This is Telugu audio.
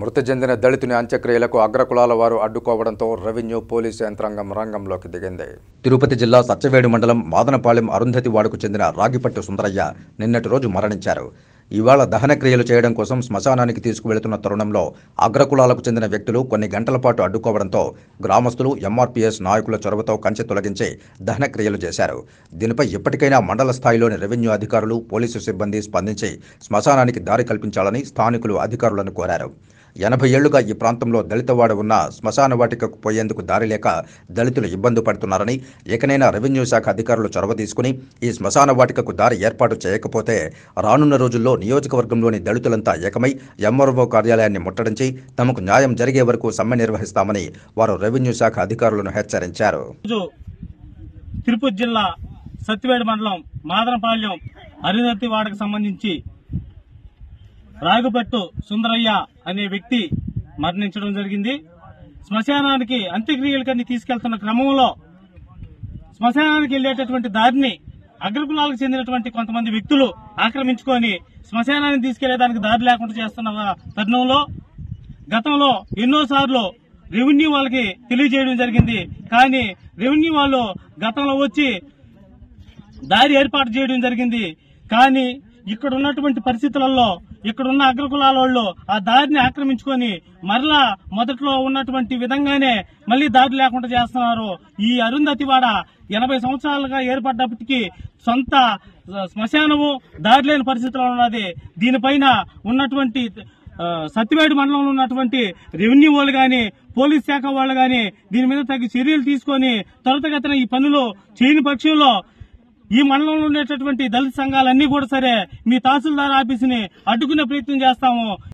మృతి చెందిన దళితుని అంత్యక్రియలకు అగ్రకులాల వారు అడ్డుకోవడంతో రెవెన్యూ పోలీసు యంత్రాంగం రంగంలోకి దిగింది. తిరుపతి జిల్లా సత్యవేడు మండలం మాదనపాలెం అరుంధతి వాడకు చెందిన రాగిపట్టు సుందరయ్య నిన్నటి రోజు మరణించారు. ఇవాళ దహన క్రియలు చేయడం కోసం శ్మశానానికి తీసుకువెళుతున్న తరుణంలో అగ్రకులాలకు చెందిన వ్యక్తులు కొన్ని గంటల పాటు అడ్డుకోవడంతో గ్రామస్తులు ఎంఆర్పీఎస్ నాయకుల చొరవతో కంచె తొలగించి దహన క్రియలు చేశారు. దీనిపై ఇప్పటికైనా మండల స్థాయిలోని రెవెన్యూ అధికారులు, పోలీసు సిబ్బంది స్పందించి శ్మశానానికి దారి కల్పించాలని స్థానికులు అధికారులను కోరారు. 80 ఏళ్లుగా ఈ ప్రాంతంలో దళితవాడ ఉన్న శ్మశాన వాటికకు పోయేందుకు దారి లేక దళితులు ఇబ్బంది పడుతున్నారని, ఏకనైనా రెవెన్యూ శాఖ అధికారులు చొరవ తీసుకుని ఈ శ్మశాన వాటికకు దారి ఏర్పాటు చేయకపోతే రానున్న రోజుల్లో నియోజకవర్గంలోని దళితులంతా ఏకమై ఎంఆర్ఓ కార్యాలయాన్ని ముట్టడించి తమకు న్యాయం జరిగే వరకు సమ్మె నిర్వహిస్తామని వారు రెవెన్యూ శాఖ అధికారులను హెచ్చరించారు. తిరుపతి జిల్లా సత్యవేడు మండలం మాదనపాలెం అరుంధతి వాడకు సంబంధించి రాగిపట్టు సుందరయ్య అనే వ్యక్తి మరణించడం జరిగింది. శ్మశానానికి అంత్యక్రియలకన్నీ తీసుకెళ్తున్న క్రమంలో శ్మశానానికి వెళ్లేటటువంటి దారిని అగ్రకులాలకు చెందినటువంటి కొంతమంది వ్యక్తులు ఆక్రమించుకొని శ్మశానాన్ని తీసుకెళ్లేదానికి దారి లేకుండా చేస్తున్న తరుణంలో గతంలో ఎన్నోసార్లు రెవెన్యూ వాళ్ళకి తెలియజేయడం జరిగింది. కానీ రెవెన్యూ వాళ్ళు గతంలో వచ్చి దారి ఏర్పాటు చేయడం జరిగింది. కానీ ఇక్కడ ఉన్నటువంటి పరిస్థితులలో ఇక్కడున్న అగ్రకులాల వాళ్ళు ఆ దారిని ఆక్రమించుకొని మరలా మొదట్లో ఉన్నటువంటి విధంగానే మళ్లీ దారి లేకుండా చేస్తున్నారు. ఈ అరుంధతివాడ 80 సంవత్సరాలుగా ఏర్పడ్డప్పటికీ సొంత శ్మశానము దారి లేని పరిస్థితిలో ఉన్నది. దీనిపైన ఉన్నటువంటి సత్యవేడు మండలంలో ఉన్నటువంటి రెవెన్యూ వాళ్ళు గాని, పోలీస్ శాఖ వాళ్ళు గాని దీని మీద తగిన చర్యలు తీసుకొని త్వరితగతిన ఈ పనులు చేయని పక్షంలో ఈ మండలంలో ఉండేటటువంటి దళిత సంఘాలన్నీ కూడా సరే మీ తహసీల్దార్ ఆఫీసుని అడ్డుకునే ప్రయత్నం చేస్తాము.